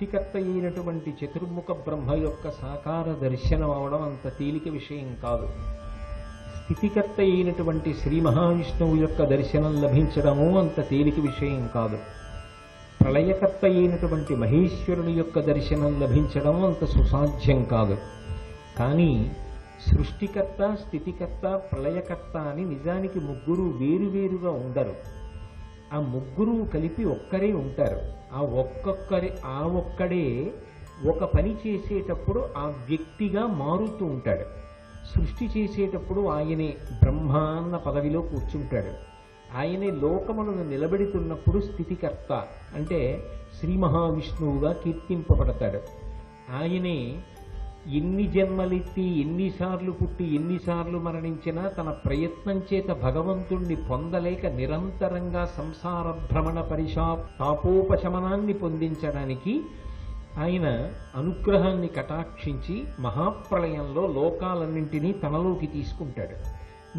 సృష్టికర్త అయినటువంటి చతుర్ముఖ బ్రహ్మ యొక్క సాకార దర్శనం అవడం అంత తేలిక విషయం కాదు. స్థితికర్త అయినటువంటి శ్రీ మహావిష్ణువు యొక్క దర్శనం లభించడము అంత తేలిక విషయం కాదు. ప్రళయకర్త అయినటువంటి మహేశ్వరుని యొక్క దర్శనం లభించడం అంత సుసాధ్యం కాదు. కానీ సృష్టికర్త, స్థితికర్త, ప్రళయకర్త అని నిజానికి ముగ్గురు వేరువేరుగా ఉండరు. ఆ ముగ్గురు కలిపి ఒక్కరే ఉంటారు. ఆ ఒక్కడే ఒక పని చేసేటప్పుడు ఆ వ్యక్తిగా మారుతూ ఉంటాడు. సృష్టి చేసేటప్పుడు ఆయనే బ్రహ్మ అన్న పదవిలో కూర్చుంటాడు. ఆయనే లోకములను నిలబెడుతున్నప్పుడు స్థితికర్త అంటే శ్రీ మహావిష్ణువుగా కీర్తింపబడతాడు. ఆయనే ఎన్ని జన్మలెత్తి, ఎన్నిసార్లు పుట్టి, ఎన్నిసార్లు మరణించినా తన ప్రయత్నం చేత భగవంతుణ్ణి పొందలేక నిరంతరంగా సంసార భ్రమణ తాపోపశమనాన్ని పొందించడానికి ఆయన అనుగ్రహాన్ని కటాక్షించి మహాప్రళయంలో లోకాలన్నింటినీ తనలోకి తీసుకుంటాడు.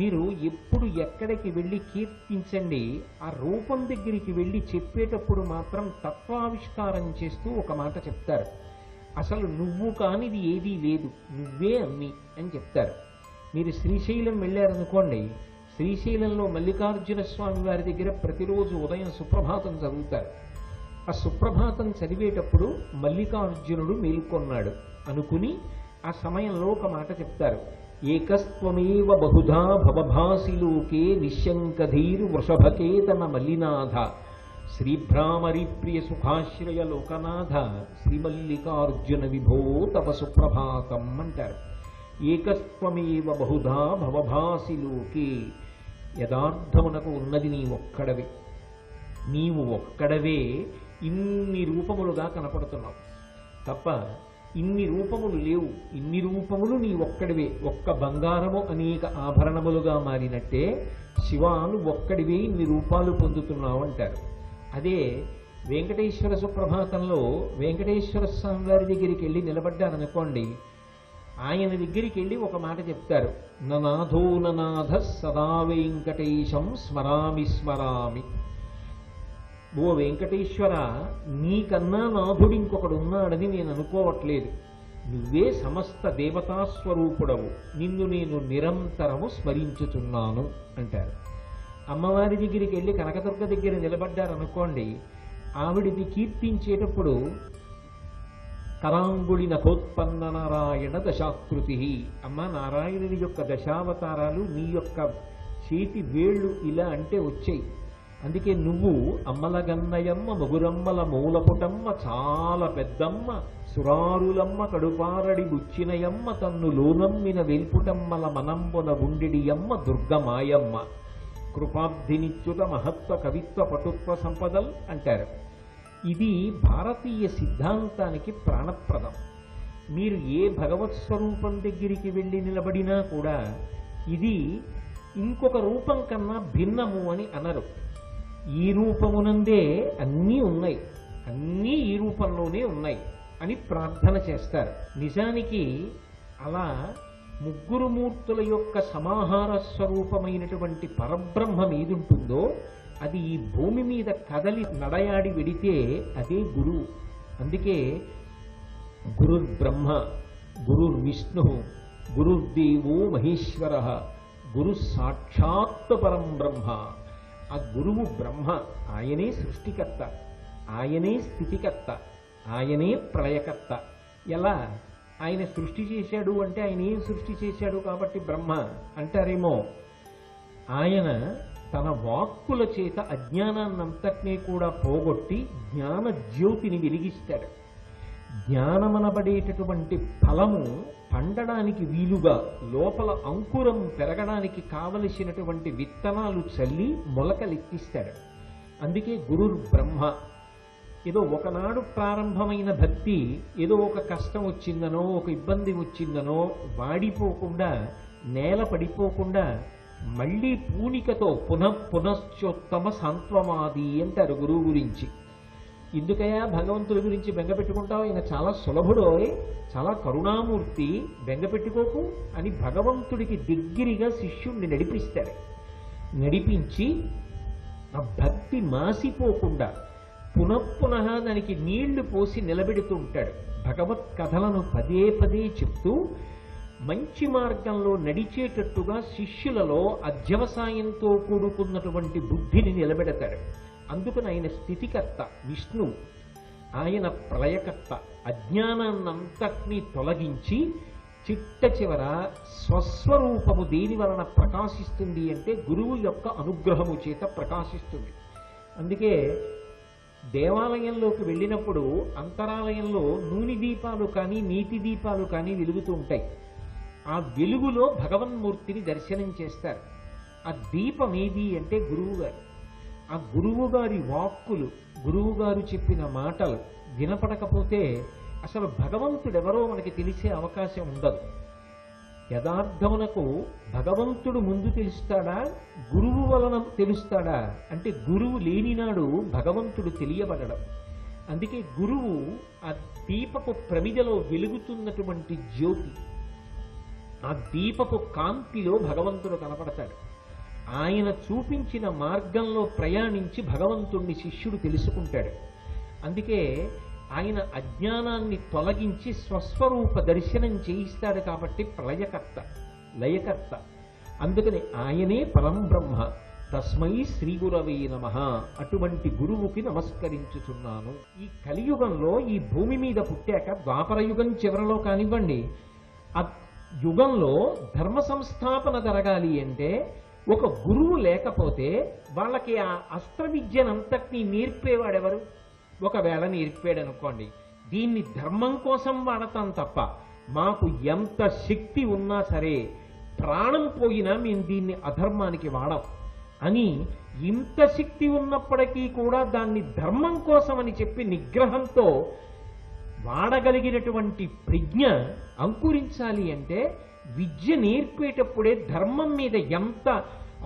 మీరు ఎప్పుడు ఎక్కడికి వెళ్ళి కీర్తించండి, ఆ రూపం దగ్గరికి వెళ్ళి చెప్పేటప్పుడు మాత్రం తత్వావిష్కారం చేస్తూ ఒక మాట చెప్తారు. అసలు నువ్వు కానిది ఏదీ లేదు, నువ్వే అన్ని అని చెప్తారు. మీరు శ్రీశైలం వెళ్ళారనుకోండి, శ్రీశైలంలో మల్లికార్జున స్వామి వారి దగ్గర ప్రతిరోజు ఉదయం సుప్రభాతం చదువుతారు. ఆ సుప్రభాతం చదివేటప్పుడు మల్లికార్జునుడు మేల్కొన్నాడు అనుకుని ఆ సమయంలో ఒక మాట చెప్తారు. ఏకస్త్వమేవ బహుధా భవభాసి లోకే నిశ్శంకధీర్ వృషభకేతన మల్లినాథ శ్రీభ్రామరి ప్రియ సుఖాశ్రయ లోకనాథ శ్రీమల్లికార్జున విభో తవ సుప్రభాతం అంటారు. ఏకస్త్వమేవ బహుధా భవభాసి లోకే, యథార్థమునకు ఉన్నది నీ ఒక్కడవే. నీవు ఒక్కడవే ఇన్ని రూపములుగా కనపడుతున్నావు తప్ప ఇన్ని రూపములు లేవు. ఇన్ని రూపములు నీ ఒక్కడివే. ఒక్క బంగారము అనేక ఆభరణములుగా మారినట్టే శివాను ఒక్కడివే ఇన్ని రూపాలు పొందుతున్నావు అంటారు. అదే వెంకటేశ్వర సుప్రభాతంలో వెంకటేశ్వర స్వామి వారి దగ్గరికి వెళ్ళి నిలబడ్డారనుకోండి, ఆయన దగ్గరికి వెళ్ళి ఒక మాట చెప్తారు. ననాథో ననాథ సదా వెంకటేశం స్మరామి స్మరామి. ఓ వెంకటేశ్వర, నీకన్నా నాథుడు ఇంకొకడు ఉన్నాడని నేను అనుకోవట్లేదు. నువ్వే సమస్త దేవతాస్వరూపుడవు, నిన్ను నేను నిరంతరము స్మరించుతున్నాను అంటారు. అమ్మవారి దగ్గరికి వెళ్ళి కనకదుర్గ దగ్గర నిలబడ్డారనుకోండి, ఆవిడిని కీర్తించేటప్పుడు కరాంగుళి నఖోత్పన్న నారాయణ దశాకృతి, అమ్మ నారాయణుని యొక్క దశావతారాలు నీ యొక్క చేతి వేళ్ళు ఇలా అంటే వచ్చాయి. అందుకే నువ్వు అమ్మల గన్నయమ్మ, మొగురమ్మల మూలపుటమ్మ, చాలా పెద్దమ్మ, సురారులమ్మ, కడుపారడి బుచ్చినయమ్మ, తన్ను లోనమ్మిన వెల్పుటమ్మల మనంబున ఉండిడియమ్మ దుర్గమాయమ్మ, కృపాబ్ధినిచ్యుత మహత్వ కవిత్వ పటుత్వ సంపదల్ అంటారు. ఇది భారతీయ సిద్ధాంతానికి ప్రాణప్రదం. మీరు ఏ భగవత్ స్వరూపం దగ్గరికి వెళ్ళి నిలబడినా కూడా ఇది ఇంకొక రూపం కన్నా భిన్నము అని అనరు. ఈ రూపమునందే అన్నీ ఉన్నాయి, అన్నీ ఈ రూపంలోనే ఉన్నాయి అని ప్రార్థన చేస్తారు. నిజానికి అలా ముగ్గురు మూర్తుల యొక్క సమాహార స్వరూపమైనటువంటి పరబ్రహ్మం ఏదుంటుందో అది ఈ భూమి మీద కదలి నడయాడి వెడితే అదే గురువు. అందుకే గురుర్బ్రహ్మ, గురుర్విష్ణు, గురుర్దేవో మహేశ్వర, గురు సాక్షాత్ పరం బ్రహ్మ. ఆ గురువు బ్రహ్మ, ఆయనే సృష్టికర్త, ఆయనే స్థితికర్త, ఆయనే ప్రళయకర్త. ఎలా ఆయన సృష్టి చేశాడు అంటే ఆయన ఏం సృష్టి చేశాడు కాబట్టి బ్రహ్మ అంటారేమో. ఆయన తన వాక్కుల చేత అజ్ఞానాన్నంతటినీ కూడా పోగొట్టి జ్ఞాన జ్యోతిని వెలిగిస్తాడు. జ్ఞానమనబడేటటువంటి ఫలము పండడానికి వీలుగా లోపల అంకురం పెరగడానికి కావలసినటువంటి విత్తనాలు చల్లి మొలకలెత్తిస్తాడు. అందుకే గురుర్ బ్రహ్మ. ఏదో ఒకనాడు ప్రారంభమైన భక్తి ఏదో ఒక కష్టం వచ్చిందనో ఒక ఇబ్బంది వచ్చిందనో వాడిపోకుండా నేల పడిపోకుండా మళ్ళీ పూనికతో పునశ్చోత్తమ సాంత్వమాది అంటారు గురువు గురించి. ఎందుకయ్యా భగవంతుడి గురించి బెంగపెట్టుకుంటావు, ఆయన చాలా సులభుడో, చాలా కరుణామూర్తి, బెంగపెట్టుకోకు అని భగవంతుడికి దగ్గరగా శిష్యుణ్ణి నడిపిస్తాడు. నడిపించి ఆ భక్తి మాసిపోకుండా పునఃపునః దానికి నీళ్లు పోసి నిలబెడుతూ ఉంటాడు. భగవత్ కథలను పదే పదే చెప్తూ మంచి మార్గంలో నడిచేటట్టుగా శిష్యులలో అధ్యవసాయంతో కూడుకున్నటువంటి బుద్ధిని నిలబెడతాడు. అందుకని ఆయన స్థితికర్త విష్ణువు, ఆయన ప్రళయకర్త. అజ్ఞానాన్నంతటినీ తొలగించి చిట్ట చివర స్వస్వరూపము దేని వలన ప్రకాశిస్తుంది అంటే గురువు యొక్క అనుగ్రహము చేత ప్రకాశిస్తుంది. అందుకే దేవాలయంలోకి వెళ్ళినప్పుడు అంతరాలయంలో నూనె దీపాలు కానీ నీతి దీపాలు కానీ వెలుగుతూ ఉంటాయి. ఆ వెలుగులో భగవన్మూర్తిని దర్శనం చేస్తారు. ఆ దీపం ఏది అంటే గురువు గారు. ఆ గురువు గారి వాక్కులు, గురువు గారు చెప్పిన మాటలు వినపడకపోతే అసలు భగవంతుడెవరో మనకి తెలిసే అవకాశం ఉండదు. యథార్థమునకు భగవంతుడు ముందు తెలుస్తాడా, గురువు వలన తెలుస్తాడా అంటే గురువు లేనినాడు భగవంతుడు తెలియబడడం. అందుకే గురువు ఆ దీపపు ప్రమిదలో వెలుగుతున్నటువంటి జ్యోతి, ఆ దీపపు కాంతిలో భగవంతుడు కనపడతాడు. ఆయన చూపించిన మార్గంలో ప్రయాణించి భగవంతుణ్ణి శిష్యుడు తెలుసుకుంటాడు. అందుకే ఆయన అజ్ఞానాన్ని తొలగించి స్వస్వరూప దర్శనం చేయిస్తాడు. కాబట్టి ప్రళయకర్త, లయకర్త. అందుకని ఆయనే పరం బ్రహ్మ. తస్మై శ్రీ గురవే నమః. అటువంటి గురువుకి నమస్కరించుచున్నాను. ఈ కలియుగంలో ఈ భూమి మీద పుట్టాక ద్వాపర యుగం చివరలో కానివ్వండి, ఆ యుగంలో ధర్మ సంస్థాపన జరగాలి అంటే ఒక గురువు లేకపోతే వాళ్ళకి ఆ అస్త్ర విద్యనంతటినీ నేర్పేవాడెవరు? ఒకవేళ నేర్పాడు అనుకోండి, దీన్ని ధర్మం కోసం వాడతాం తప్ప మాకు ఎంత శక్తి ఉన్నా సరే ప్రాణం పోయినా మేము దీన్ని అధర్మానికి వాడం అని, ఇంత శక్తి ఉన్నప్పటికీ కూడా దాన్ని ధర్మం కోసం అని చెప్పి నిగ్రహంతో వాడగలిగినటువంటి ప్రజ్ఞ అంకురించాలి అంటే విద్య నేర్పేటప్పుడే ధర్మం మీద ఎంత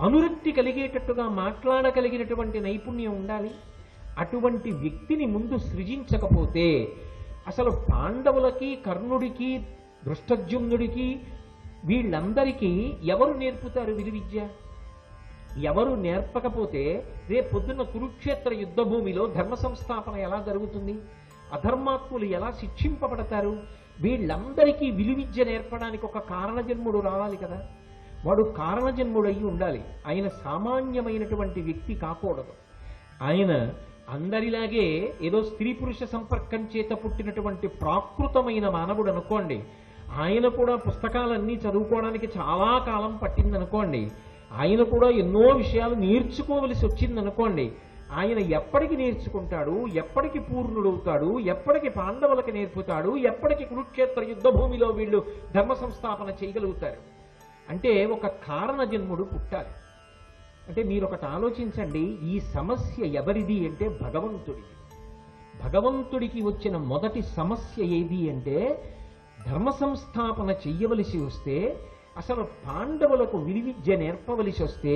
అనురక్తి కలిగేటట్టుగా మాట్లాడగలిగినటువంటి నైపుణ్యం ఉండాలి. అటువంటి వ్యక్తిని ముందు సృజించకపోతే అసలు పాండవులకి, కర్ణుడికి, దృష్టద్యుమ్నుడికి, వీళ్ళందరికీ ఎవరు నేర్పుతారు విలువిద్య? ఎవరు నేర్పకపోతే రేపు పొద్దున్న కురుక్షేత్ర యుద్ధ భూమిలో ధర్మ సంస్థాపన ఎలా జరుగుతుంది? అధర్మాత్ములు ఎలా శిక్షింపబడతారు? వీళ్ళందరికీ విలువిద్య నేర్పడానికి ఒక కారణజన్ముడు రావాలి కదా. వాడు కారణజన్ముడు అయి ఉండాలి. ఆయన సామాన్యమైనటువంటి వ్యక్తి కాకూడదు. ఆయన అందరిలాగే ఏదో స్త్రీ పురుష సంపర్కం చేత పుట్టినటువంటి ప్రాకృతమైన మానవుడు అనుకోండి. ఆయన కూడా పుస్తకాలన్నీ చదువుకోవడానికి చాలా కాలం పట్టిందనుకోండి. ఆయన కూడా ఎన్నో విషయాలు నేర్చుకోవలసి వచ్చిందనుకోండి. ఆయన ఎప్పటికి నేర్చుకుంటాడు? ఎప్పటికి పూర్ణుడవుతాడు? ఎప్పటికి పాండవులకు నేర్పుతాడు? ఎప్పటికి కురుక్షేత్ర యుద్ధ భూమిలో వీళ్ళు ధర్మ సంస్థాపన చేయగలుగుతారు? అంటే ఒక కారణ జన్ముడు పుట్టాలి. అంటే మీరు ఒకటి ఆలోచించండి, ఈ సమస్య ఎవరిది అంటే భగవంతుడిది. భగవంతుడికి వచ్చిన మొదటి సమస్య ఏది అంటే ధర్మ సంస్థాపన చెయ్యవలసి వస్తే, అసలు పాండవులకు విలువిద్య నేర్పవలసి వస్తే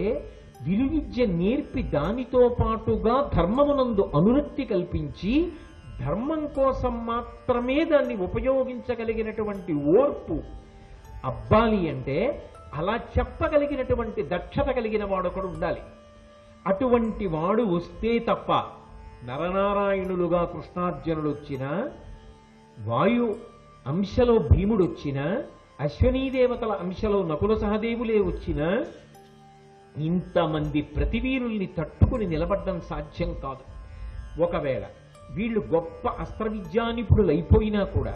విలువిద్య నేర్పి దానితో పాటుగా ధర్మమునందు అనురక్తి కల్పించి ధర్మం కోసం మాత్రమే దాన్ని ఉపయోగించగలిగినటువంటి ఓర్పు అబ్బాలి అంటే అలా చెప్పగలిగినటువంటి దక్షత కలిగిన వాడు ఒకడు ఉండాలి. అటువంటి వాడు వస్తే తప్ప నరనారాయణులుగా కృష్ణార్జునుడు వచ్చినా, వాయు అంశలో భీముడు వచ్చినా, అశ్వనీదేవతల అంశలో నకుల సహదేవులే వచ్చినా ఇంతమంది ప్రతివీరుల్ని తట్టుకుని నిలబడ్డం సాధ్యం కాదు. ఒకవేళ వీళ్ళు గొప్ప అస్త్ర విద్యానిపుణులు అయిపోయినా కూడా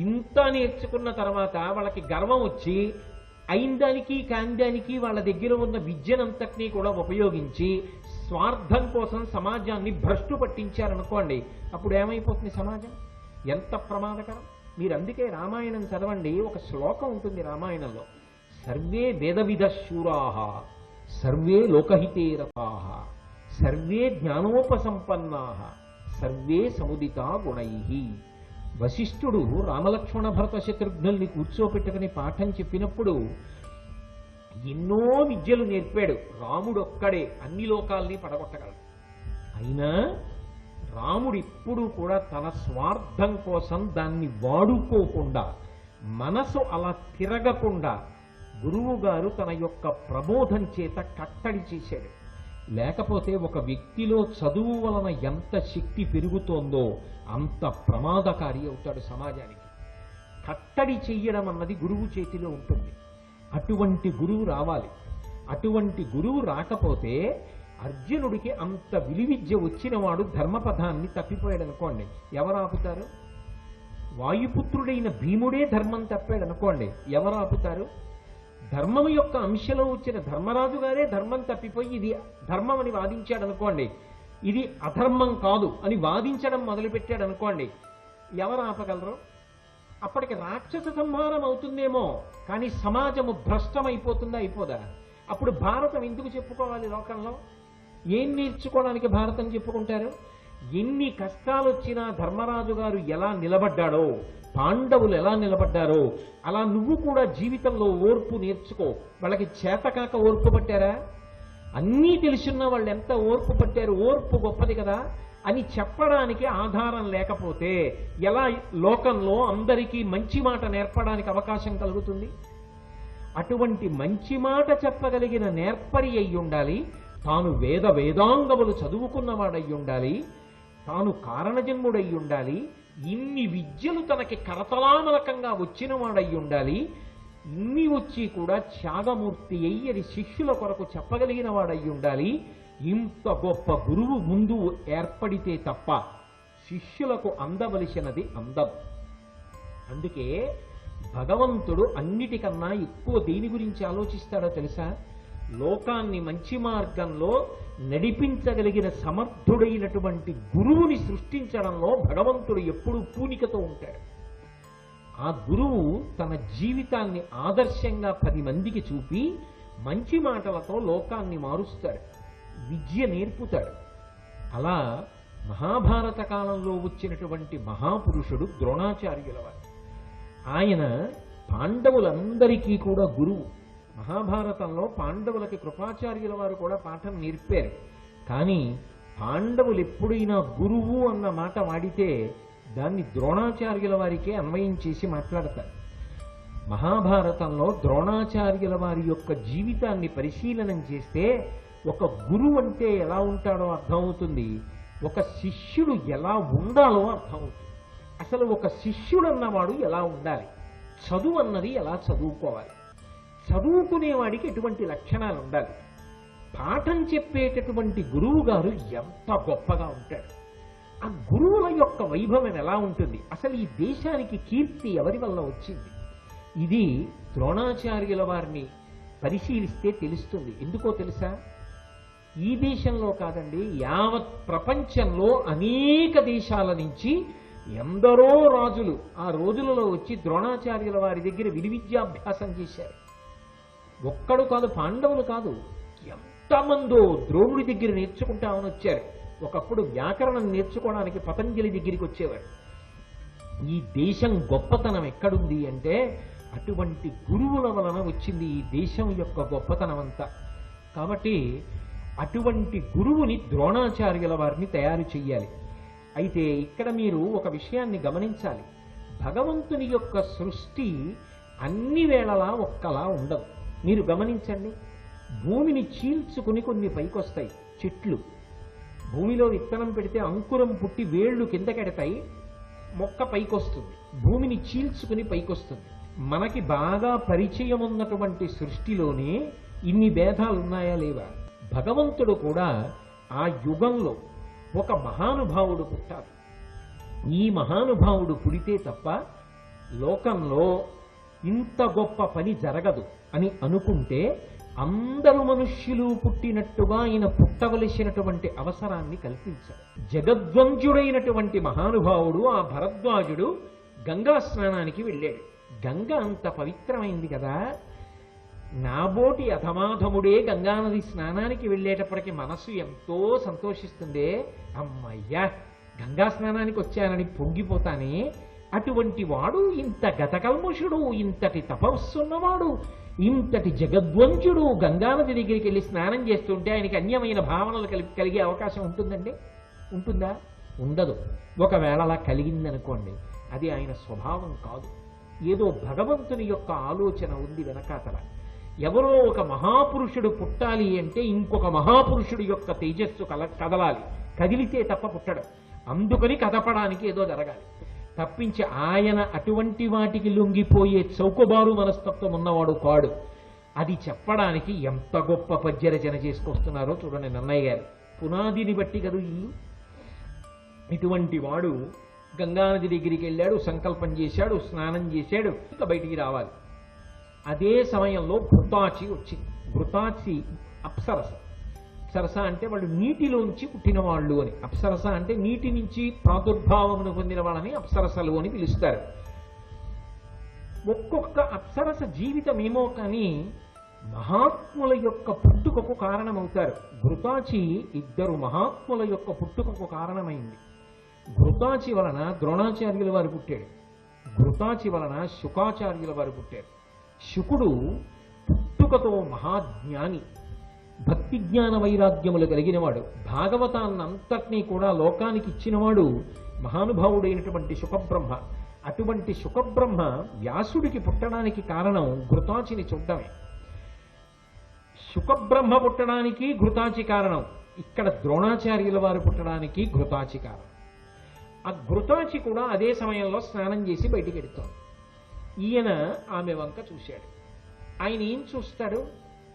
ఇంత నేర్చుకున్న తర్వాత వాళ్ళకి గర్వం వచ్చి అయిందానికి కాందానికి వాళ్ళ దగ్గర ఉన్న విద్యనంతటినీ కూడా ఉపయోగించి స్వార్థం కోసం సమాజాన్ని భ్రష్టు పట్టించారనుకోండి, అప్పుడు ఏమైపోతుంది సమాజం? ఎంత ప్రమాదకరం! మీరు అందుకే రామాయణం చదవండి. ఒక శ్లోకం ఉంటుంది రామాయణంలో, సర్వే వేదవిద శూరాః సర్వే లోకహితే రతాః సర్వే జ్ఞానోపసంపన్నాః సర్వే సముదితా గుణైః. వశిష్ఠుడు రామలక్ష్మణ భరత శత్రుఘ్నుల్ని కూర్చోపెట్టుకుని పాఠం చెప్పినప్పుడు ఎన్నో విద్యలు నేర్పాడు. రాముడొక్కడే అన్ని లోకాల్ని పడగొట్టగలడు. అయినా రాముడు ఎప్పుడూ కూడా తన స్వార్థం కోసం దాన్ని వాడుకోకుండా, మనసు అలా తిరగకుండా గురువు గారు తన యొక్క ప్రబోధం చేత కట్టడి చేశాడు. లేకపోతే ఒక వ్యక్తిలో చదువు వలన ఎంత శక్తి పెరుగుతోందో అంత ప్రమాదకారి అవుతాడు సమాజానికి. కట్టడి చెయ్యడం అన్నది గురువు చేతిలో ఉంటుంది. అటువంటి గురువు రావాలి. అటువంటి గురువు రాకపోతే అర్జునుడికి అంత విలువిద్య వచ్చినవాడు ధర్మపథాన్ని తప్పిపోయాడు అనుకోండి, ఎవరు ఆపుతారు? వాయుపుత్రుడైన భీముడే ధర్మం తప్పాడు అనుకోండి, ఎవరు ఆపుతారు? ధర్మం యొక్క అంశలో వచ్చిన ధర్మరాజు గారే ధర్మం తప్పిపోయి ఇది ధర్మం అని వాదించాడు అనుకోండి, ఇది అధర్మం కాదు అని వాదించడం మొదలుపెట్టాడు అనుకోండి, ఎవరు ఆపగలరు? అప్పటికి రాక్షస సంహారం అవుతుందేమో, కానీ సమాజము భ్రష్టమైపోతుందా? అయిపోదా? అప్పుడు భారతం ఎందుకు చెప్పుకోవాలి లోకంలో? ఏం నేర్చుకోవడానికి భారతం చెప్పుకుంటారు? ఎన్ని కష్టాలు వచ్చినా ధర్మరాజు గారు ఎలా నిలబడ్డాడో, పాండవులు ఎలా నిలబడ్డారో అలా నువ్వు కూడా జీవితంలో ఓర్పు నేర్చుకో. వాళ్ళకి చేతకాక ఓర్పు పట్టారా? అన్నీ తెలుసున్న వాళ్ళు ఎంత ఓర్పు పట్టారు. ఓర్పు గొప్పది కదా అని చెప్పడానికి ఆధారం లేకపోతే ఎలా లోకంలో అందరికీ మంచి మాట నేర్పడానికి అవకాశం కలుగుతుంది? అటువంటి మంచి మాట చెప్పగలిగిన నేర్పరి అయి ఉండాలి. తాను వేదాంగములు చదువుకున్నవాడై ఉండాలి. తాను కారణజన్ముడై ఉండాలి. ఇన్ని విద్యలు తనకి కరతలామలకంగా వచ్చిన వాడై ఉండాలి. ఇన్ని వచ్చి కూడా త్యాగమూర్తి అయ్యి అది శిష్యుల కొరకు చెప్పగలిగిన వాడై ఉండాలి. ఇంత గొప్ప గురువు ముందు ఏర్పడితే తప్ప శిష్యులకు అందవలసినది అందదు. అందుకే భగవంతుడు అన్నిటికన్నా ఎక్కువ దేని గురించి ఆలోచిస్తాడో తెలుసా? లోకాన్ని మంచి మార్గంలో నడిపించగలిగిన సమర్థుడైనటువంటి గురువుని సృష్టించడంలో భగవంతుడు ఎప్పుడూ పూనికతో ఉంటాడు. ఆ గురువు తన జీవితాన్ని ఆదర్శంగా 10 మందికి చూపి మంచి మాటలతో లోకాన్ని మారుస్తాడు, విద్య నేర్పుతాడు. అలా మహాభారత కాలంలో వచ్చినటువంటి మహాపురుషుడు ద్రోణాచార్యుల వారు. ఆయన పాండవులందరికీ కూడా గురువు. మహాభారతంలో పాండవులకి కృపాచార్యుల వారు కూడా పాఠం నేర్పారు. కానీ పాండవులు ఎప్పుడైనా గురువు అన్న మాట వాడితే దాన్ని ద్రోణాచార్యుల వారికే అన్వయం చేసి మాట్లాడతారు. మహాభారతంలో ద్రోణాచార్యుల వారి యొక్క జీవితాన్ని పరిశీలనం చేస్తే ఒక గురువు అంటే ఎలా ఉంటాడో అర్థమవుతుంది, ఒక శిష్యుడు ఎలా ఉండాలో అర్థమవుతుంది. అసలు ఒక శిష్యుడు అన్నవాడు ఎలా ఉండాలి, చదువు అన్నది ఎలా చదువుకోవాలి, చదువుకునేవాడికి ఎటువంటి లక్షణాలు ఉండాలి, పాఠం చెప్పేటటువంటి గురువు గారు ఎంత గొప్పగా ఉంటాడు, ఆ గురువుల యొక్క వైభవం ఎలా ఉంటుంది, అసలు ఈ దేశానికి కీర్తి ఎవరి వల్ల వచ్చింది, ఇది ద్రోణాచార్యుల వారిని పరిశీలిస్తే తెలుస్తుంది. ఎందుకో తెలుసా? ఈ దేశంలో కాదండి, యావత్ ప్రపంచంలో అనేక దేశాల నుంచి ఎందరో రాజులు ఆ రోజులలో వచ్చి ద్రోణాచార్యుల వారి దగ్గర విలువిద్యాభ్యాసం చేశారు. ఒక్కడు కాదు, పాండవులు కాదు, ఎంతమందో ద్రోణుడి దగ్గర నేర్చుకుంటామని వచ్చారు. ఒకప్పుడు వ్యాకరణం నేర్చుకోవడానికి పతంజలి దగ్గరికి వచ్చేవారు. ఈ దేశం గొప్పతనం ఎక్కడుంది అంటే అటువంటి గురువుల వలన వచ్చింది ఈ దేశం యొక్క గొప్పతనం అంతా. కాబట్టి అటువంటి గురువుని ద్రోణాచార్యుల వారిని తయారు చెయ్యాలి. అయితే ఇక్కడ మీరు ఒక విషయాన్ని గమనించాలి. భగవంతుని యొక్క సృష్టి అన్ని వేళలా ఒక్కలా ఉండదు. మీరు గమనించండి, భూమిని చీల్చుకుని కొన్ని పైకొస్తాయి చెట్లు. భూమిలో విత్తనం పెడితే అంకురం పుట్టి వేళ్లు కిందకెడతాయి, మొక్క పైకొస్తుంది, భూమిని చీల్చుకుని పైకొస్తుంది. మనకి బాగా పరిచయం ఉన్నటువంటి సృష్టిలోనే ఇన్ని భేదాలు ఉన్నాయా లేవా? భగవంతుడు కూడా ఆ యుగంలో ఒక మహానుభావుడు పుట్టాలి. ఈ మహానుభావుడు పుడితే తప్ప లోకంలో ఇంత గొప్ప పని జరగదు అని అనుకుంటే అందరు మనుష్యులు పుట్టినట్టుగా ఆయన పుట్టవలసినటువంటి అవసరాన్ని కల్పించాడు. జగద్వంద్యుడైనటువంటి మహానుభావుడు ఆ భరద్వాజుడు గంగా స్నానానికి వెళ్ళాడు. గంగ అంత పవిత్రమైంది కదా, నాబోటి అధమాధముడే గంగానది స్నానానికి వెళ్ళేటప్పటికి మనసు ఎంతో సంతోషిస్తుందే, అమ్మయ్యా గంగా స్నానానికి వచ్చానని పొంగిపోతానే. అటువంటి వాడు ఇంత గతకల్ముషుడు, ఇంతటి తపస్సున్నవాడు, ఇంతటి జగద్వంచుడు గంగానది దగ్గరికి వెళ్ళి స్నానం చేస్తుంటే ఆయనకి అన్యమైన భావనలు కలిగే అవకాశం ఉంటుందండి? ఉంటుందా? ఉండదు. ఒకవేళ అలా కలిగిందనుకోండి, అది ఆయన స్వభావం కాదు, ఏదో భగవంతుని యొక్క ఆలోచన ఉంది వెనకాతల. ఎవరో ఒక మహాపురుషుడు పుట్టాలి అంటే ఇంకొక మహాపురుషుడు యొక్క తేజస్సు కదలాలి, కదిలితే తప్ప పుట్టడం. అందుకని కదపడానికి ఏదో జరగాలి తప్పించి ఆయన అటువంటి వాటికి లొంగిపోయే చౌకబారు మనస్తత్వం ఉన్నవాడు కాడు. అది చెప్పడానికి ఎంత గొప్ప పద్యరచన చేసుకొస్తున్నారో చూడండి నన్నయ్య గారు. పునాదిని బట్టి కదా ఇల్లు. ఇటువంటి వాడు గంగానది దగ్గరికి వెళ్ళాడు, సంకల్పం చేశాడు, స్నానం చేశాడు, ఇంకా బయటికి రావాలి. అదే సమయంలో ఘృతాచి వచ్చింది. ఘృతాచి అప్సరస. అప్సరస అంటే వాళ్ళు నీటిలోంచి పుట్టిన వాళ్ళు అని. అప్సరస అంటే నీటి నుంచి ప్రాదుర్భావమును పొందిన వాళ్ళని అప్సరసలు అని పిలుస్తారు. ఒక్కొక్క అప్సరస జీవితం ఏమో కానీ మహాత్ముల యొక్క పుట్టుకకు కారణమవుతారు. ఘృతాచి ఇద్దరు మహాత్ముల యొక్క పుట్టుకకు కారణమైంది. ఘృతాచి వలన ద్రోణాచార్యుల వారు పుట్టాడు. ఘృతాచి వలన శుకాచార్యుల వారు పుట్టారు. శుకుడు పుట్టుకతో మహాజ్ఞాని, భక్తి జ్ఞాన వైరాగ్యములు కలిగినవాడు. భాగవతాన్నంతటినీ కూడా లోకానికి ఇచ్చినవాడు మహానుభావుడైనటువంటి శుకబ్రహ్మ. అటువంటి శుకబ్రహ్మ వ్యాసుడికి పుట్టడానికి కారణం ఘృతాచిని చూడటమే. శుకబ్రహ్మ పుట్టడానికి ఘృతాచి కారణం, ఇక్కడ ద్రోణాచార్యుల వారు పుట్టడానికి ఘృతాచి కారణం. ఆ ఘృతాచి కూడా అదే సమయంలో స్నానం చేసి బయటికి వెడుతోంది. ఈయన ఆమె వంక చూశాడు. ఆయన ఏం చూస్తాడు?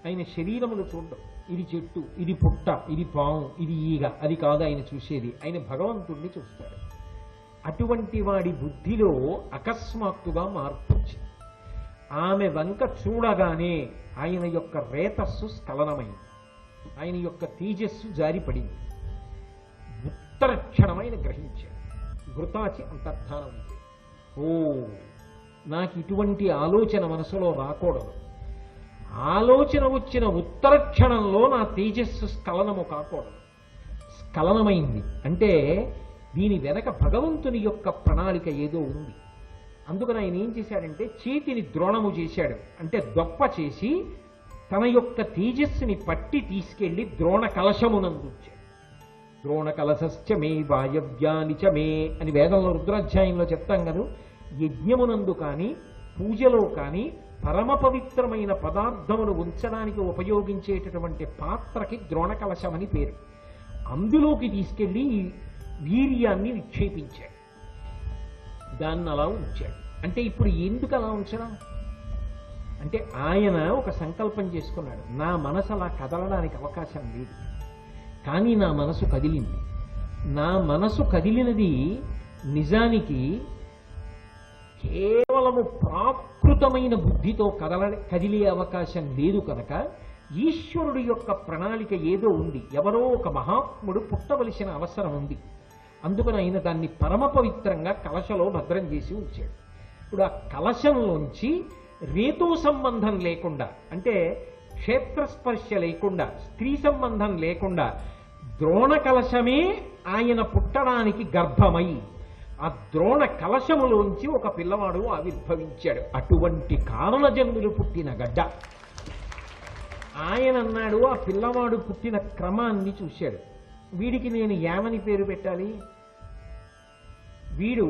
ఆయన శరీరములు చూడడం. ఇది చెట్టు, ఇది పుట్ట, ఇది పాము, ఇది ఈగ, అది కాదు ఆయన చూసేది. ఆయన భగవంతుణ్ణి చూస్తాడు. అటువంటి వాడి బుద్ధిలో అకస్మాత్తుగా మార్పు వచ్చింది. ఆమె వంక చూడగానే ఆయన యొక్క రేతస్సు స్ఖలనమైంది, ఆయన యొక్క తేజస్సు జారిపడింది. ఉత్తర క్షణమైన గ్రహించాడు. ఘృతాచి అంతర్ధానమైంది. ఓ, నాకు ఇటువంటి ఆలోచన మనసులో రాకూడదు. ఆలోచన వచ్చిన ఉత్తర క్షణంలో నా తేజస్సు స్ఖలనము కాకూడదు. స్ఖలనమైంది అంటే దీని వెనక భగవంతుని యొక్క ప్రణాళిక ఏదో ఉంది. అందుకని ఆయన ఏం చేశాడంటే చేతిని ద్రోణము చేశాడు. అంటే దొప్ప చేసి తన యొక్క తేజస్సుని పట్టి తీసుకెళ్లి ద్రోణ కలశమునందుంచాడు. ద్రోణ కలశశ్చ మే వాయవ్యాని చ మే అని వేదంలో రుద్రాధ్యాయంలో చెప్తాం కదా. యజ్ఞమునందు కానీ పూజలో కానీ పరమ పవిత్రమైన పదార్థమును ఉంచడానికి ఉపయోగించేటటువంటి పాత్రకి ద్రోణ కలశమని పేరు. అందులోకి తీసుకెళ్లి వీర్యాన్ని నిక్షేపించాడు. దాన్ని అలా ఉంచాడు. అంటే ఇప్పుడు ఎందుకు అలా ఉంచడం అంటే ఆయన ఒక సంకల్పం చేసుకున్నాడు. నా మనసు అలా కదలడానికి అవకాశం లేదు, కానీ నా మనసు కదిలింది. నా మనసు కదిలినది నిజానికి కేవలము ప్రాకృతమైన బుద్ధితో కదిలే అవకాశం లేదు కనుక ఈశ్వరుడి యొక్క ప్రణాళిక ఏదో ఉంది. ఎవరో ఒక మహాత్ముడు పుట్టవలసిన అవసరం ఉంది. అందుకని ఆయన దాన్ని పరమ పవిత్రంగా కలశలో భద్రం చేసి ఉంచాడు. ఇప్పుడు ఆ కలశంలోంచి రేతు సంబంధం లేకుండా, అంటే క్షేత్రస్పర్శ లేకుండా, స్త్రీ సంబంధం లేకుండా ద్రోణ కలశమే ఆయన పుట్టడానికి గర్భమై ఆ ద్రోణ కలశములోంచి ఒక పిల్లవాడు ఆవిర్భవించాడు. అటువంటి కారణజన్ములు పుట్టిన గడ్డ. ఆయన అన్నాడు, ఆ పిల్లవాడు పుట్టిన క్రమాన్ని చూశాడు. వీడికి నేను ఏమని పేరు పెట్టాలి? వీడు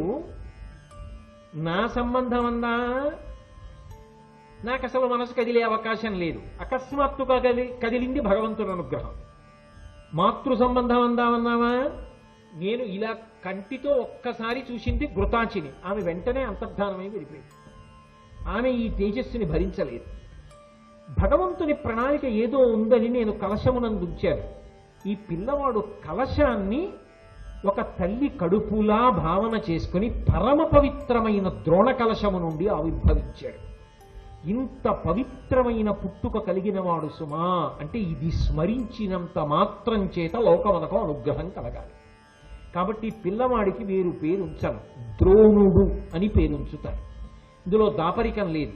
నా సంబంధం అందా? నాకు అసలు మనసు కదిలే అవకాశం లేదు. అకస్మాత్తుగా కదిలింది భగవంతుని అనుగ్రహం. మాతృ సంబంధం అందామన్నావా? నేను ఇలా కంటితో ఒక్కసారి చూసింది ఘృతాచిని. ఆమె వెంటనే అంతర్ధానమై వెళ్ళిపోయింది. ఆమె ఈ తేజస్సుని భరించలేదు. భగవంతుని ప్రణాళిక ఏదో ఉందని నేను కలశమునందుంచాను. ఈ పిల్లవాడు కలశాన్ని ఒక తల్లి కడుపులా భావన చేసుకుని పరమ పవిత్రమైన ద్రోణ కలశము నుండి ఆవిర్భవించాడు. ఇంత పవిత్రమైన పుట్టుక కలిగిన వాడు సుమా అంటే ఇది స్మరించినంత మాత్రం చేత లోకమునకు అనుగ్రహం కలగాలి. కాబట్టి పిల్లవాడికి వేరు పేరు ఉంచను, ద్రోణుడు అని పేరు ఉంచుతారు. ఇందులో దాపరికం లేదు.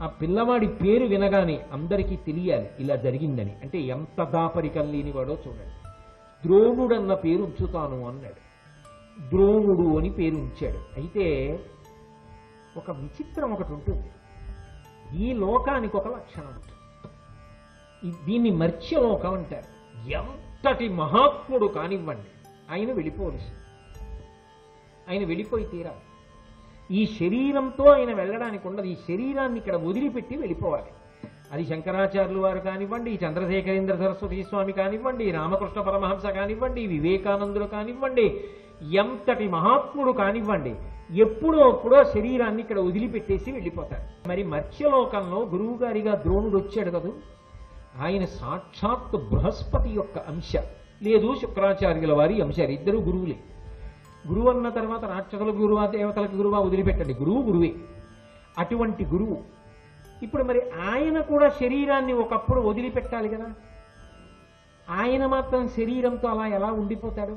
ఆ పిల్లవాడి పేరు వినగానే అందరికీ తెలియాలి ఇలా జరిగిందని. అంటే ఎంత దాపరికం లేనివాడో చూడండి. ద్రోణుడన్న పేరు ఉంచుతాను అన్నాడు. ద్రోణుడు అని పేరు ఉంచాడు. అయితే ఒక విచిత్రం ఒకటి ఉంటుంది. ఈ లోకానికి ఒక లక్షణం ఉంటుంది. దీన్ని మర్త్యలోకం అంటారు. ఎంతటి మహాత్ముడు కానివ్వండి, ఆయన వెళ్ళిపోవలసింది. ఆయన వెళ్ళిపోయి తీరాలి. ఈ శరీరంతో ఆయన వెళ్ళడానికి ఉండదు. ఈ శరీరాన్ని ఇక్కడ వదిలిపెట్టి వెళ్ళిపోవాలి. అది శంకరాచార్యులు వారు కానివ్వండి, చంద్రశేఖరేంద్ర సరస్వతి స్వామి కానివ్వండి, రామకృష్ణ పరమహంస కానివ్వండి, వివేకానందులు కానివ్వండి, ఎంతటి మహాత్ముడు కానివ్వండి, ఎప్పుడో అప్పుడో శరీరాన్ని ఇక్కడ వదిలిపెట్టేసి వెళ్ళిపోతారు. మరి మత్స్యలోకంలో గురువు గారిగా ద్రోణుడు వచ్చాడు కదా, ఆయన సాక్షాత్ బృహస్పతి యొక్క అంశ, లేదు శుక్రాచార్యుల వారి అంశారు, ఇద్దరు గురువులే. గురువు అన్న తర్వాత రాక్షసుల గురువా దేవతలకు గురువా వదిలిపెట్టండి, గురువు గురువే. అటువంటి గురువు ఇప్పుడు మరి ఆయన కూడా శరీరాన్ని ఒకప్పుడు వదిలిపెట్టాలి కదా, ఆయన మాత్రం శరీరంతో అలా ఎలా ఉండిపోతాడు?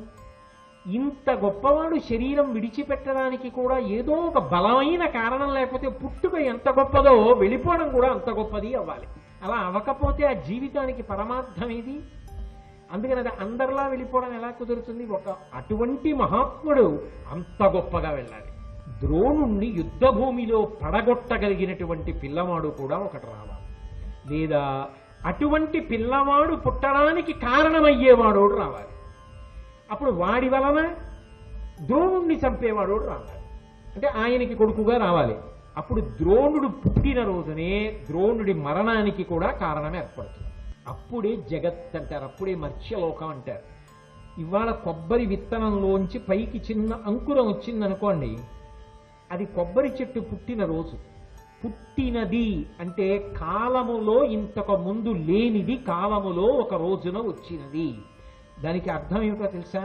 ఇంత గొప్పవాడు శరీరం విడిచిపెట్టడానికి కూడా ఏదో ఒక బలమైన కారణం, లేకపోతే పుట్టుక ఎంత గొప్పదో వెళ్ళిపోవడం కూడా అంత గొప్పది అవ్వాలి. అలా అవ్వకపోతే ఆ జీవితానికి పరమార్థం ఏది? అందుకని అది అందరిలా వెళ్ళిపోవడం ఎలా కుదురుతుంది? అటువంటి మహాత్ముడు అంత గొప్పగా వెళ్ళాలి. ద్రోణుణ్ణి యుద్ధ భూమిలో పడగొట్టగలిగినటువంటి పిల్లవాడు కూడా ఒకటి రావాలి, లేదా అటువంటి పిల్లవాడు పుట్టడానికి కారణమయ్యేవాడు రావాలి. అప్పుడు వాడి వలన ద్రోణుణ్ణి చంపేవాడు రావాలి, అంటే ఆయనకి కొడుకుగా రావాలి. అప్పుడు ద్రోణుడు పుట్టిన రోజునే ద్రోణుడి మరణానికి కూడా కారణం ఏర్పడుతుంది. అప్పుడే జగత్ అంటారు, అప్పుడే మత్స్యలోకం అంటారు. ఇవాళ కొబ్బరి విత్తనంలోంచి పైకి చిన్న అంకురం వచ్చిందనుకోండి, అది కొబ్బరి చెట్టు పుట్టిన రోజు. పుట్టినది అంటే కాలములో ఇంతకు ముందు లేనిది కాలములో ఒక రోజున వచ్చినది. దానికి అర్థం ఏమిటో తెలుసా?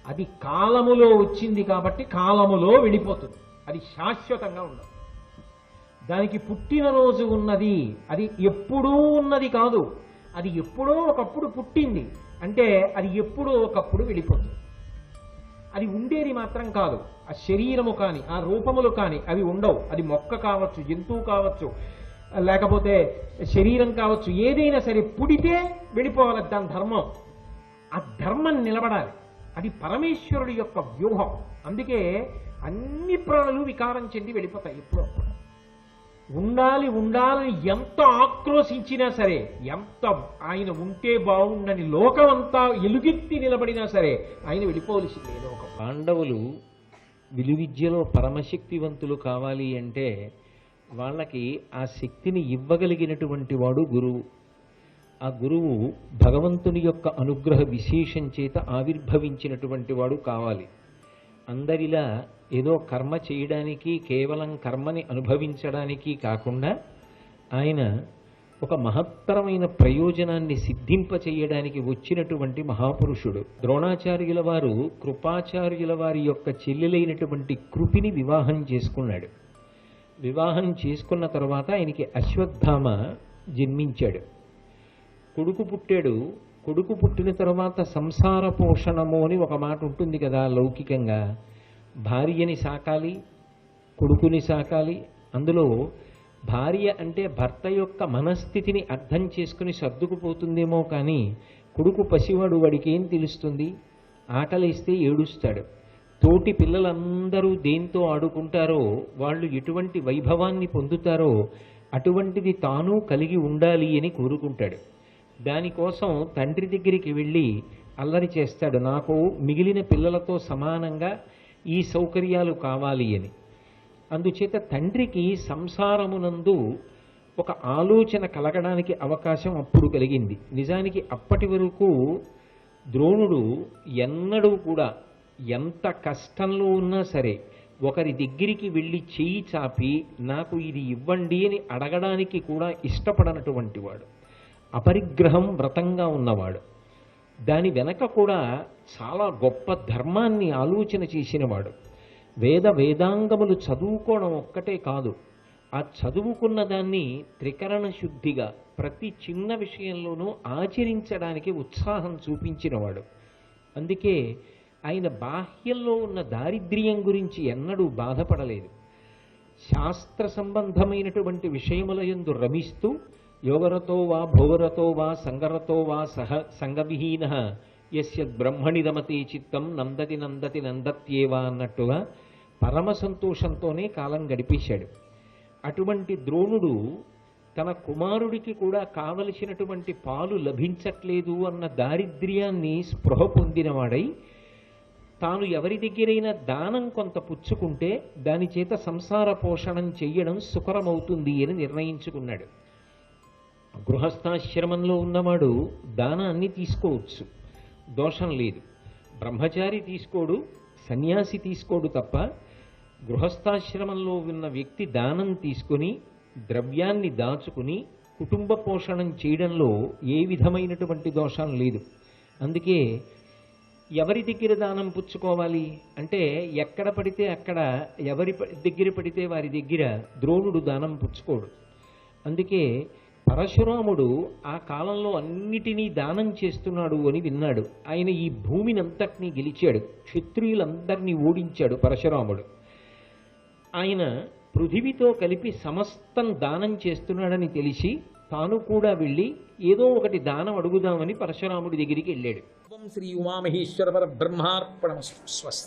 అది కాలములో వచ్చింది కాబట్టి కాలములో వెళ్ళిపోతుంది, అది శాశ్వతంగా ఉండదు. దానికి పుట్టినరోజు ఉన్నది, అది ఎప్పుడూ ఉన్నది కాదు, అది ఎప్పుడో ఒకప్పుడు పుట్టింది అంటే అది ఎప్పుడో ఒకప్పుడు వెళ్ళిపోతుంది. అది ఉండేది మాత్రం కాదు, ఆ శరీరము కానీ ఆ రూపములు కానీ అవి ఉండవు. అది మొక్క కావచ్చు, జంతువు కావచ్చు, లేకపోతే శరీరం కావచ్చు, ఏదైనా సరే పుడితే వెళ్ళిపోవాలి. దాని ధర్మం, ఆ ధర్మం నిలబడాలి. అది పరమేశ్వరుడి యొక్క వ్యూహం. అందుకే అన్ని ప్రాణులు వికారం చెంది వెళ్ళిపోతాయి. ఎప్పుడో ఉండాలి ఉండాలని ఎంత ఆక్రోశించినా సరే, ఎంత ఆయన ఉంటే బాగుండని లోకమంతా ఎలుగెత్తి నిలబడినా సరే ఆయన వెళ్ళిపోవలసిందే. ఒక పాండవులు విలువిద్యలో పరమశక్తివంతులు కావాలి అంటే వాళ్ళకి ఆ శక్తిని ఇవ్వగలిగినటువంటి వాడు గురువు. ఆ గురువు భగవంతుని యొక్క అనుగ్రహ విశేషం చేత ఆవిర్భవించినటువంటి వాడు కావాలి. అందరిలా ఏదో కర్మ చేయడానికి, కేవలం కర్మని అనుభవించడానికి కాకుండా ఆయన ఒక మహత్తరమైన ప్రయోజనాన్ని సిద్ధింపచేయడానికి వచ్చినటువంటి మహాపురుషుడు. ద్రోణాచార్యుల వారు కృపాచార్యుల వారి యొక్క చెల్లెలైనటువంటి కృపిని వివాహం చేసుకున్నాడు. వివాహం చేసుకున్న తర్వాత ఆయనకి అశ్వత్థామ జన్మించాడు. కొడుకు పుట్టాడు. కొడుకు పుట్టిన తర్వాత సంసార పోషణము అని ఒక మాట ఉంటుంది కదా లౌకికంగా. భార్యని సాకాలి, కొడుకుని సాకాలి. అందులో భార్య అంటే భర్త యొక్క మనస్థితిని అర్థం చేసుకుని సర్దుకుపోతుందేమో కానీ కొడుకు పసివాడు, వాడికి ఏం తెలుస్తుంది? ఆకలిస్తే ఏడుస్తాడు. తోటి పిల్లలందరూ దేంతో ఆడుకుంటారో, వాళ్ళు ఎటువంటి వైభవాన్ని పొందుతారో అటువంటిది తాను కలిగి ఉండాలి అని కోరుకుంటాడు. దానికోసం తండ్రి దగ్గరికి వెళ్ళి అల్లరి చేస్తాడు, నాకు మిగిలిన పిల్లలతో సమానంగా ఈ సౌకర్యాలు కావాలి అని. అందుచేత తండ్రికి సంసారమునందు ఒక ఆలోచన కలగడానికి అవకాశం అప్పుడు కలిగింది. నిజానికి అప్పటి వరకు ద్రోణుడు ఎన్నడూ కూడా ఎంత కష్టంలో ఉన్నా సరే ఒకరి దగ్గరికి వెళ్ళి చెయ్యి చాపి నాకు ఇది ఇవ్వండి అని అడగడానికి కూడా ఇష్టపడనటువంటి వాడు. అపరిగ్రహం వ్రతంగా ఉన్నవాడు. దాని వెనక కూడా చాలా గొప్ప ధర్మాన్ని ఆలోచన చేసినవాడు. వేదాంగములు చదువుకోవడం ఒక్కటే కాదు, ఆ చదువుకున్న దాన్ని త్రికరణ శుద్ధిగా ప్రతి చిన్న విషయంలోనూ ఆచరించడానికి ఉత్సాహం చూపించినవాడు. అందుకే ఆయన బాహ్యంలో ఉన్న దారిద్ర్యం గురించి ఎన్నడూ బాధపడలేదు. శాస్త్ర సంబంధమైనటువంటి విషయముల యందు రమిస్తూ యోగరతో వా భోగరతో వా సంగరతో వా సంగవిహీన యస్య బ్రహ్మణి రమతే చిత్తం నందతి నందతి నందత్యేవా అన్నట్టుగా పరమ సంతోషంతోనే కాలం గడిపేశాడు. అటువంటి ద్రోణుడు తన కుమారుడికి కూడా కావలసినటువంటి పాలు లభించట్లేదు అన్న దారిద్ర్యాన్ని స్పృహ పొందినవాడై తాను ఎవరి దగ్గరైనా దానం కొంత పుచ్చుకుంటే దాని చేత సంసార పోషణం చెయ్యడం సుకరమవుతుంది అని నిర్ణయించుకున్నాడు. గృహస్థాశ్రమంలో ఉన్నవాడు దానాన్ని తీసుకోవచ్చు, దోషం లేదు. బ్రహ్మచారి తీసుకోడు, సన్యాసి తీసుకోడు తప్ప గృహస్థాశ్రమంలో ఉన్న వ్యక్తి దానం తీసుకుని ద్రవ్యాన్ని దాచుకుని కుటుంబ పోషణం చేయడంలో ఏ విధమైనటువంటి దోషం లేదు. అందుకే ఎవరి దగ్గర దానం పుచ్చుకోవాలి అంటే ఎక్కడ పడితే అక్కడ, ఎవరి దగ్గర పడితే వారి దగ్గర ద్రోణుడు దానం పుచ్చుకోడు. అందుకే పరశురాముడు ఆ కాలంలో అన్నిటినీ దానం చేస్తున్నాడు అని విన్నాడు. ఆయన ఈ భూమిని అంతటినీ గెలిచాడు, క్షత్రియులందరినీ ఓడించాడు పరశురాముడు. ఆయన పృథివితో కలిపి సమస్తం దానం చేస్తున్నాడని తెలిసి తాను కూడా వెళ్ళి ఏదో ఒకటి దానం అడుగుదామని పరశురాముడి దగ్గరికి వెళ్ళాడు. శ్రీ ఉమామహేశ్వర పరబ్రహ్మార్పణమస్తు. స్వస్తి.